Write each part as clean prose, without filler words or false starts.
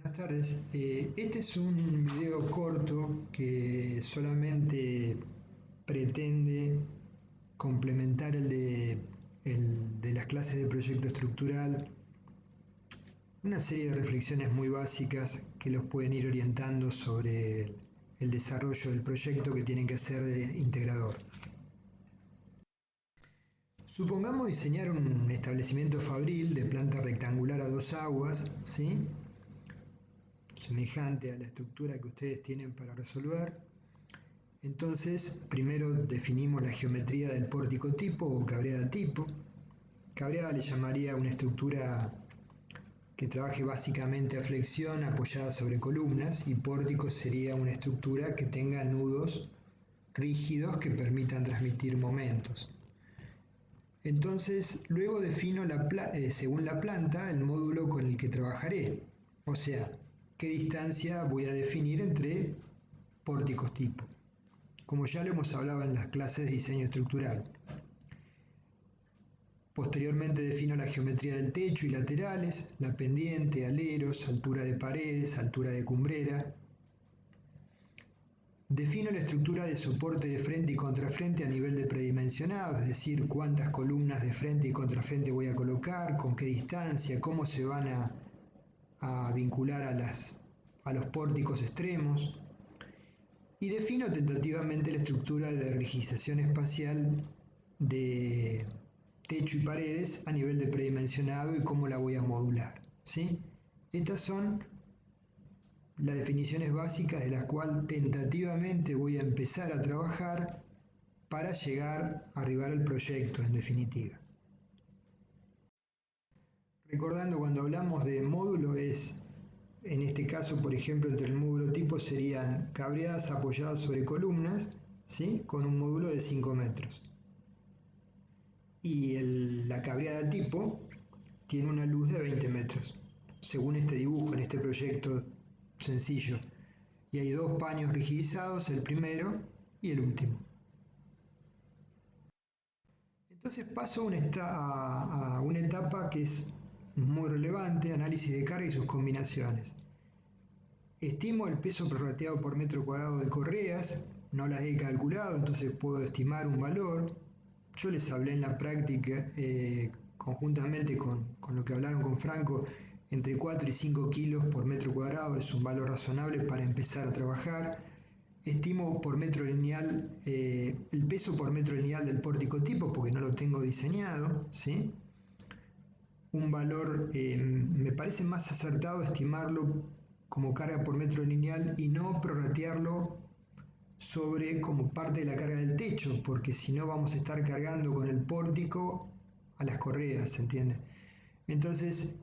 Buenas tardes. Este es un video corto que solamente pretende complementar el de las clases de proyecto estructural, una serie de reflexiones muy básicas que los pueden ir orientando sobre el desarrollo del proyecto que tienen que hacer de integrador. Supongamos diseñar un establecimiento fabril de planta rectangular a dos aguas, ¿sí?, semejante a la estructura que ustedes tienen para resolver. Entonces, primero definimos la geometría del pórtico tipo o cabreada tipo. Cabreada le llamaría una estructura que trabaje básicamente a flexión apoyada sobre columnas, y pórtico sería una estructura que tenga nudos rígidos que permitan transmitir momentos. Entonces, luego defino según la planta el módulo con el que trabajaré, o sea, qué distancia voy a definir entre pórticos tipo, como ya lo hemos hablado en las clases de diseño estructural. Posteriormente defino la geometría del techo y laterales, la pendiente, aleros, altura de paredes, altura de cumbrera. Defino la estructura de soporte de frente y contrafrente a nivel de predimensionado, es decir, cuántas columnas de frente y contrafrente voy a colocar, con qué distancia, cómo se van a vincular a los pórticos extremos, y defino tentativamente la estructura de rigidización espacial de techo y paredes a nivel de predimensionado y cómo la voy a modular, ¿sí? Estas son las definiciones básicas de las cuales tentativamente voy a empezar a trabajar para llegar a arribar al proyecto en definitiva. Recordando, cuando hablamos de módulo, en este caso, por ejemplo, entre el módulo tipo serían cabreadas apoyadas sobre columnas, ¿sí?, con un módulo de 5 metros. Y la cabreada tipo tiene una luz de 20 metros, según este dibujo, en este proyecto sencillo. Y hay dos paños rigidizados, el primero y el último. Entonces paso a una etapa que es muy relevante: análisis de carga y sus combinaciones. Estimo el peso prorrateado por metro cuadrado de correas, no las he calculado, entonces puedo estimar un valor. Yo les hablé en la práctica, conjuntamente con lo que hablaron con Franco, entre 4 y 5 kilos por metro cuadrado es un valor razonable para empezar a trabajar. Estimo por metro lineal, el peso por metro lineal del pórtico tipo, porque no lo tengo diseñado, ¿sí? Un valor, me parece más acertado estimarlo como carga por metro lineal y no prorratearlo como parte de la carga del techo, porque si no vamos a estar cargando con el pórtico a las correas, ¿se entiende? Entonces,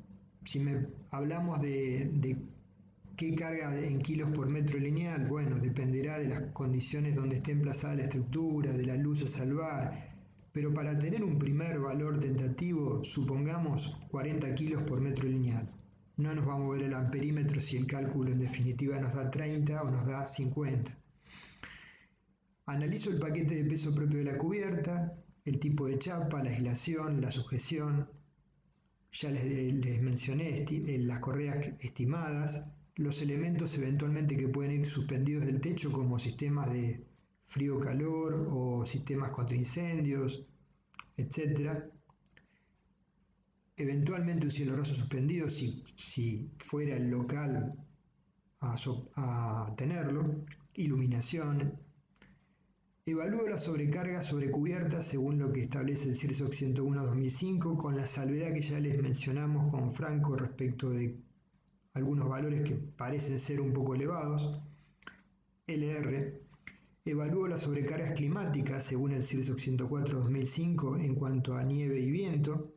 si hablamos de qué carga en kilos por metro lineal, bueno, dependerá de las condiciones donde esté emplazada la estructura, de la luz a salvar, pero para tener un primer valor tentativo, supongamos 40 kilos por metro lineal. No nos va a mover el amperímetro si el cálculo en definitiva nos da 30 o nos da 50. Analizo el paquete de peso propio de la cubierta, el tipo de chapa, la aislación, la sujeción. Ya les mencioné las correas estimadas, los elementos eventualmente que pueden ir suspendidos del techo, como sistemas de frío-calor o sistemas contra incendios, etc. Eventualmente un cielo raso suspendido si fuera el local a tenerlo, iluminación. Evalúo la sobrecarga sobre cubierta según lo que establece el CIRSOC 101-2005, con la salvedad que ya les mencionamos con Franco respecto de algunos valores que parecen ser un poco elevados. LR. Evalúo las sobrecargas climáticas según el CIRSOC 104-2005 en cuanto a nieve y hielo,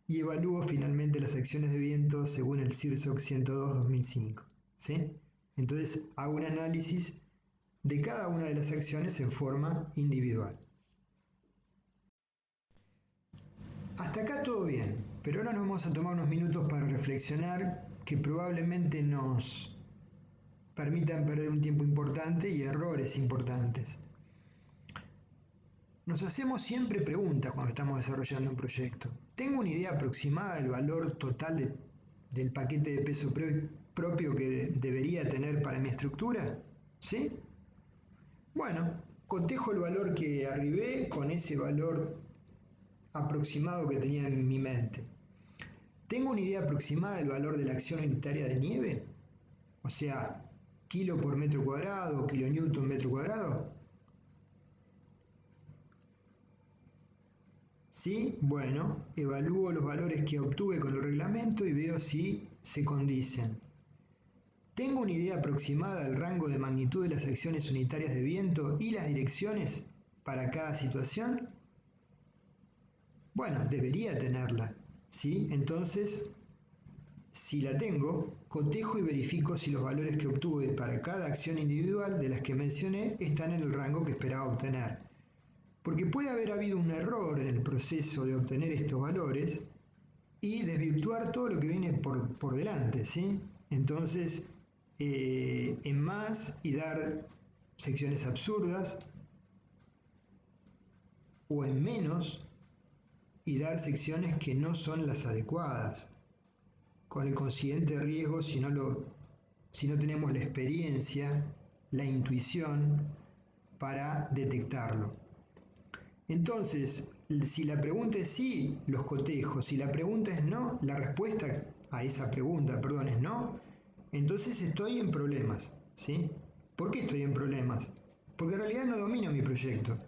y evalúo finalmente las acciones de viento según el CIRSOC 102-2005, ¿sí? Entonces hago un análisis de cada una de las acciones en forma individual. Hasta acá todo bien, pero ahora nos vamos a tomar unos minutos para reflexionar, que probablemente nos permitan perder un tiempo importante y errores importantes. Nos hacemos siempre preguntas cuando estamos desarrollando un proyecto. ¿Tengo una idea aproximada del valor total del paquete de peso propio que debería tener para mi estructura? ¿Sí? Bueno, cotejo el valor que arribé con ese valor aproximado que tenía en mi mente. ¿Tengo una idea aproximada del valor de la acción unitaria de nieve? O sea, kilo por metro cuadrado, kilonewton metro cuadrado. ¿Sí? Bueno, evalúo los valores que obtuve con el reglamento y veo si se condicen. ¿Tengo una idea aproximada del rango de magnitud de las acciones unitarias de viento y las direcciones para cada situación? Bueno, debería tenerla, ¿sí? Entonces, si la tengo, cotejo y verifico si los valores que obtuve para cada acción individual de las que mencioné están en el rango que esperaba obtener. Porque puede haber habido un error en el proceso de obtener estos valores y desvirtuar todo lo que viene por delante, ¿sí? Entonces, en más y dar secciones absurdas, o en menos y dar secciones que no son las adecuadas, con el consiguiente riesgo si no tenemos la experiencia, la intuición para detectarlo. Entonces, si la pregunta es sí, los cotejo. Si la pregunta es no, la respuesta a esa pregunta, es no, entonces estoy en problemas, ¿sí? ¿Por qué estoy en problemas? Porque en realidad no domino mi proyecto.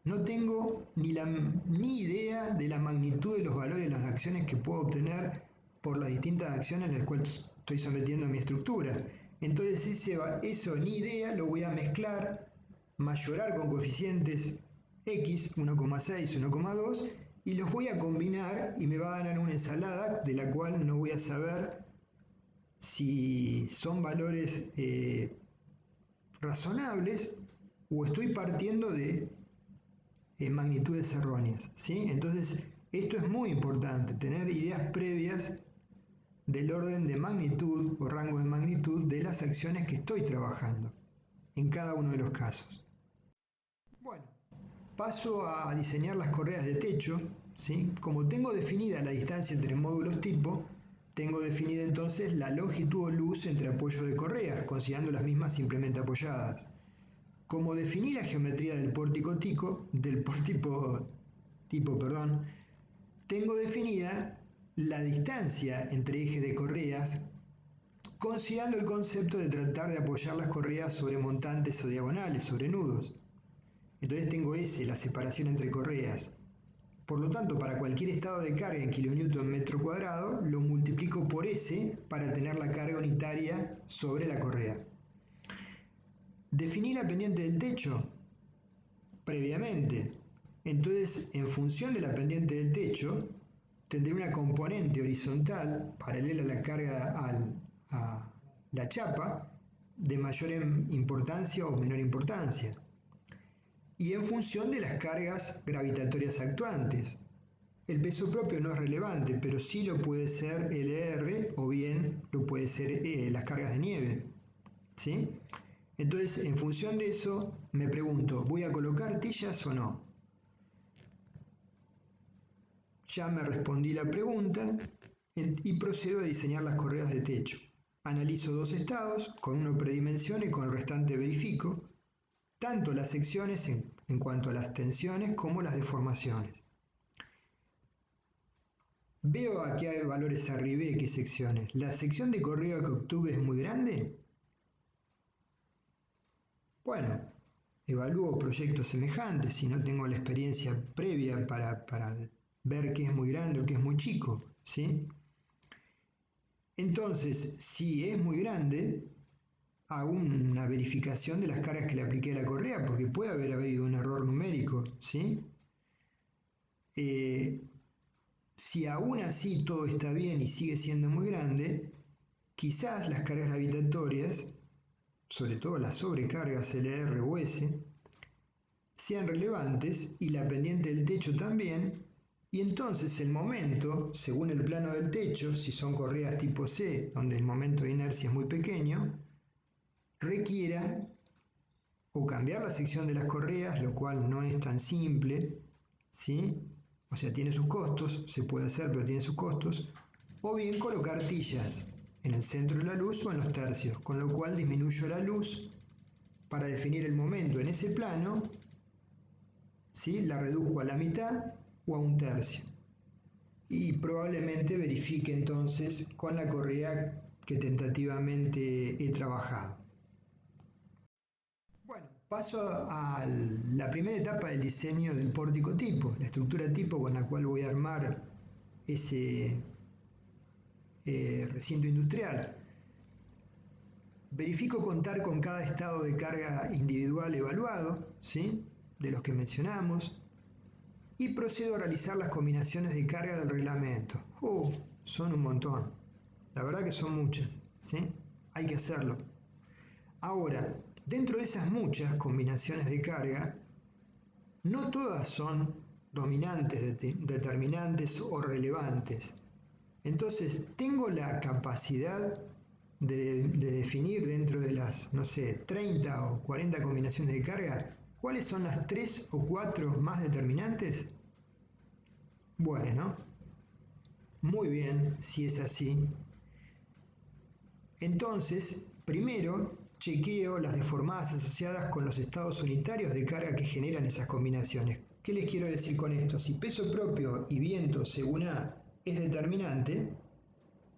No tengo ni idea de la magnitud de los valores de las acciones que puedo obtener por las distintas acciones a las cuales estoy sometiendo a mi estructura. Entonces eso ni idea lo voy a mezclar, mayorar con coeficientes X, 1,6, 1,2, y los voy a combinar y me va a dar una ensalada de la cual no voy a saber si son valores razonables o estoy partiendo de magnitudes erróneas, ¿sí? Entonces, esto es muy importante, tener ideas previas del orden de magnitud o rango de magnitud de las acciones que estoy trabajando en cada uno de los casos. Bueno, paso a diseñar las correas de techo, ¿sí? Como tengo definida la distancia entre módulos tipo, tengo definida entonces la longitud o luz entre apoyos de correas, considerando las mismas simplemente apoyadas. Como definí la geometría del pórtico tipo, tengo definida la distancia entre ejes de correas, considerando el concepto de tratar de apoyar las correas sobre montantes o diagonales, sobre nudos. Entonces tengo S, la separación entre correas. Por lo tanto, para cualquier estado de carga en kilonewton metro cuadrado, lo multiplico por S para tener la carga unitaria sobre la correa. Definí la pendiente del techo previamente. Entonces, en función de la pendiente del techo, tendré una componente horizontal paralela a la carga a la chapa de mayor importancia o menor importancia. Y en función de las cargas gravitatorias actuantes. El peso propio no es relevante, pero sí lo puede ser LR o bien lo puede ser las cargas de nieve, ¿sí? Entonces, en función de eso, me pregunto, ¿voy a colocar tillas o no? Ya me respondí la pregunta y procedo a diseñar las correas de techo. Analizo dos estados, con uno predimensiono y con el restante verifico, tanto las secciones en cuanto a las tensiones como las deformaciones. Veo a qué valores arribé, qué secciones. ¿La sección de correa que obtuve es muy grande? Bueno, evalúo proyectos semejantes si no tengo la experiencia previa para ver qué es muy grande o qué es muy chico, ¿sí? Entonces, si es muy grande, hago una verificación de las cargas que le apliqué a la correa, porque puede haber habido un error numérico, ¿sí? Si aún así todo está bien y sigue siendo muy grande, quizás las cargas gravitatorias, sobre todo las sobrecargas LR o S, sean relevantes y la pendiente del techo también, y entonces el momento, según el plano del techo, si son correas tipo C, donde el momento de inercia es muy pequeño, requiera o cambiar la sección de las correas, lo cual no es tan simple, ¿sí? O sea, tiene sus costos, se puede hacer, pero tiene sus costos, o bien colocar tillas en el centro de la luz o en los tercios, con lo cual disminuyo la luz para definir el momento en ese plano, ¿sí? La reduzco a la mitad o a un tercio. Y probablemente verifique entonces con la correa que tentativamente he trabajado. Bueno, paso a la primera etapa del diseño del pórtico tipo, la estructura tipo con la cual voy a armar ese recinto industrial. Verifico contar con cada estado de carga individual evaluado, ¿sí? De los que mencionamos, y procedo a realizar las combinaciones de carga del reglamento. Son un montón, la verdad que son muchas, ¿sí? Hay que hacerlo. Ahora, dentro de esas muchas combinaciones de carga, no todas son dominantes, determinantes o relevantes. Entonces, tengo la capacidad de definir dentro de las, 30 o 40 combinaciones de carga, ¿cuáles son las 3 o 4 más determinantes? Bueno, muy bien, si es así. Entonces, primero chequeo las deformadas asociadas con los estados unitarios de carga que generan esas combinaciones. ¿Qué les quiero decir con esto? Si peso propio y viento según A es determinante,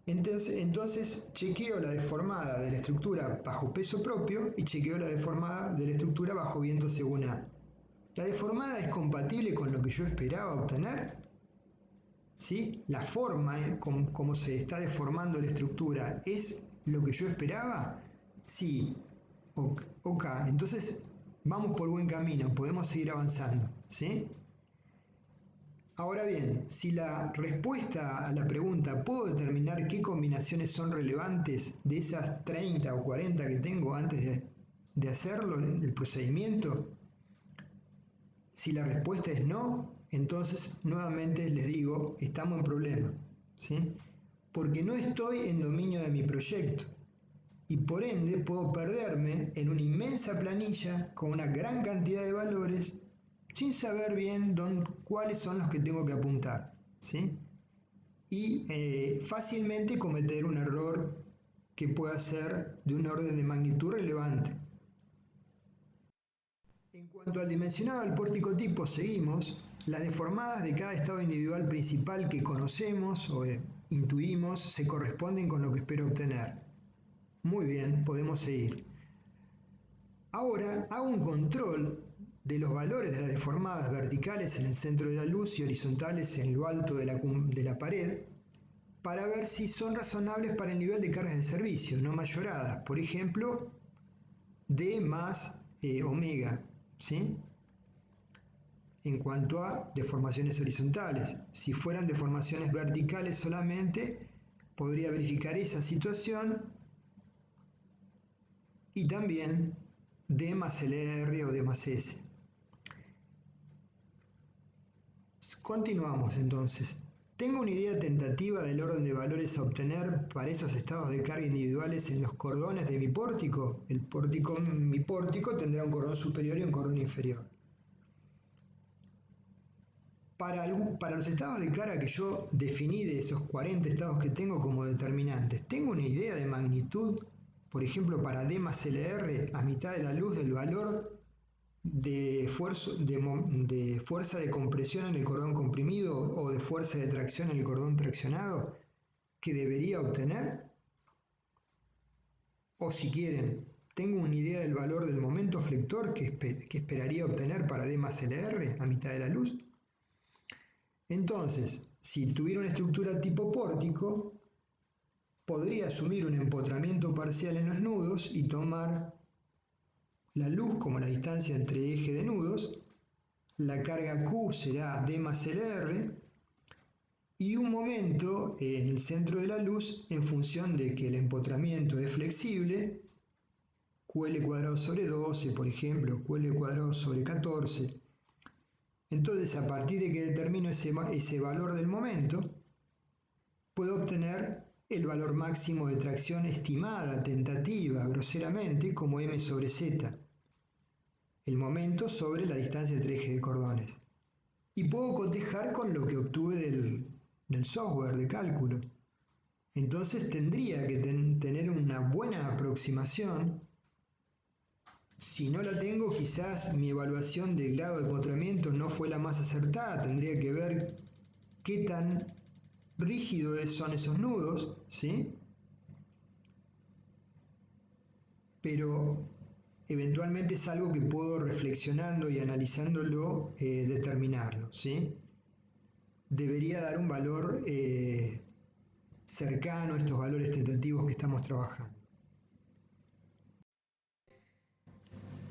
entonces chequeo la deformada de la estructura bajo peso propio y chequeo la deformada de la estructura bajo viento según A. ¿La deformada es compatible con lo que yo esperaba obtener? ¿Sí? ¿La forma, como se está deformando la estructura, es lo que yo esperaba? Sí. Ok. Entonces vamos por buen camino, podemos seguir avanzando. ¿Sí? Ahora bien, si la respuesta a la pregunta ¿puedo determinar qué combinaciones son relevantes de esas 30 o 40 que tengo antes de hacerlo, el procedimiento? Si la respuesta es no, entonces nuevamente les digo, estamos en problema, ¿sí? Porque no estoy en dominio de mi proyecto y por ende puedo perderme en una inmensa planilla con una gran cantidad de valores sin saber bien cuáles son los que tengo que apuntar, ¿sí? Y fácilmente cometer un error que pueda ser de un orden de magnitud relevante. En cuanto al dimensionado del pórtico tipo, seguimos. Las deformadas de cada estado individual principal que conocemos o intuimos se corresponden con lo que espero obtener. Muy bien, podemos seguir. Ahora hago un control de los valores de las deformadas verticales en el centro de la luz y horizontales en lo alto de la pared para ver si son razonables para el nivel de cargas de servicio, no mayoradas. Por ejemplo, D más omega, ¿sí? En cuanto a deformaciones horizontales. Si fueran deformaciones verticales solamente, podría verificar esa situación y también D más LR o D más S. Continuamos entonces. Tengo una idea tentativa del orden de valores a obtener para esos estados de carga individuales en los cordones de mi pórtico. Mi pórtico tendrá un cordón superior y un cordón inferior. Para los estados de carga que yo definí de esos 40 estados que tengo como determinantes, ¿tengo una idea de magnitud? Por ejemplo, para D más LR a mitad de la luz del valor de fuerza de compresión en el cordón comprimido o de fuerza de tracción en el cordón traccionado que debería obtener. O si quieren, tengo una idea del valor del momento flector que esperaría obtener para D más LR a mitad de la luz. Entonces, si tuviera una estructura tipo pórtico, podría asumir un empotramiento parcial en los nudos y tomar la luz como la distancia entre eje de nudos, la carga Q será D más LR y un momento en el centro de la luz en función de que el empotramiento es flexible, QL cuadrado sobre 12, por ejemplo, QL cuadrado sobre 14. Entonces, a partir de que determino ese valor del momento, puedo obtener el valor máximo de tracción estimada, tentativa, groseramente, como M sobre Z. El momento sobre la distancia entre ejes de cordones. Y puedo cotejar con lo que obtuve del software de cálculo. Entonces tendría que tener una buena aproximación. Si no la tengo, quizás mi evaluación del grado de empotramiento no fue la más acertada. Tendría que ver qué tan rígidos son esos nudos, ¿sí? Pero eventualmente es algo que puedo, reflexionando y analizándolo, determinarlo, ¿sí? Debería dar un valor cercano a estos valores tentativos que estamos trabajando.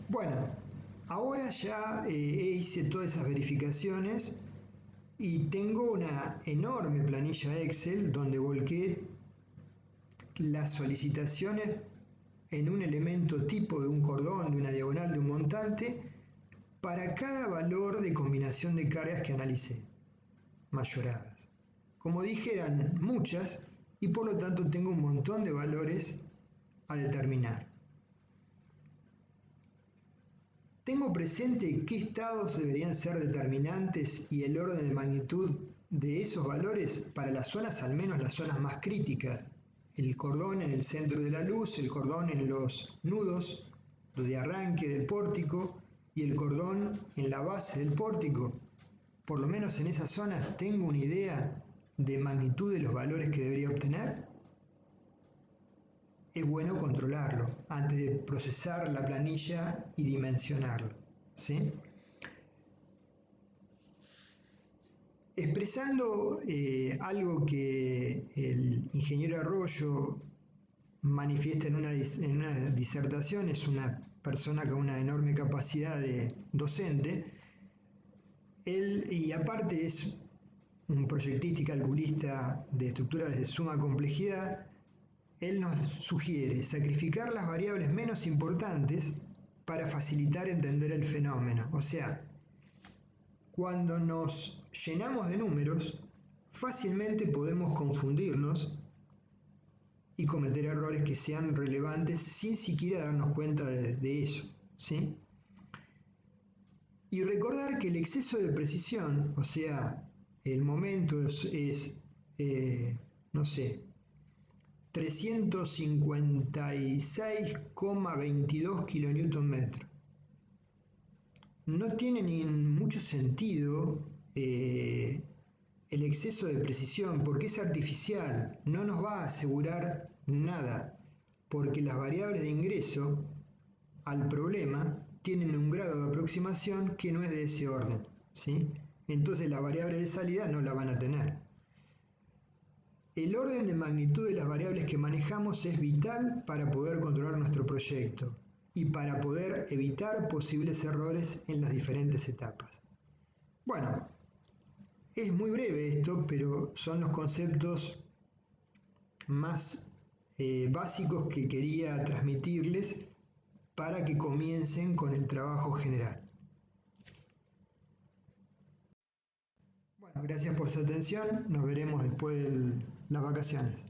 Bueno, ahora ya hice todas esas verificaciones y tengo una enorme planilla Excel donde volqué las solicitaciones en un elemento tipo de un cordón, de una diagonal, de un montante, para cada valor de combinación de cargas que analicé, mayoradas. Como dije, eran muchas y por lo tanto tengo un montón de valores a determinar. Tengo presente qué estados deberían ser determinantes y el orden de magnitud de esos valores para las zonas, al menos las zonas más críticas. El cordón en el centro de la luz, el cordón en los nudos de arranque del pórtico y el cordón en la base del pórtico. Por lo menos en esas zonas tengo una idea de magnitud de los valores que debería obtener. Es bueno controlarlo antes de procesar la planilla y dimensionarlo, ¿sí? Expresando algo que el ingeniero Arroyo manifiesta en una disertación, es una persona con una enorme capacidad de docente, él, y aparte es un proyectista y calculista de estructuras de suma complejidad, él nos sugiere sacrificar las variables menos importantes para facilitar entender el fenómeno. O sea, cuando nos llenamos de números, fácilmente podemos confundirnos y cometer errores que sean relevantes sin siquiera darnos cuenta de eso, ¿sí? Y recordar que el exceso de precisión, o sea, el momento es no sé, 356,22 kN. No tiene ni mucho sentido el exceso de precisión porque es artificial, no nos va a asegurar nada, porque las variables de ingreso al problema tienen un grado de aproximación que no es de ese orden, ¿sí? Entonces las variables de salida no la van a tener. El orden de magnitud de las variables que manejamos es vital para poder controlar nuestro proyecto y para poder evitar posibles errores en las diferentes etapas. Bueno, es muy breve esto, pero son los conceptos más básicos que quería transmitirles para que comiencen con el trabajo general. Bueno, gracias por su atención, nos veremos después de las vacaciones.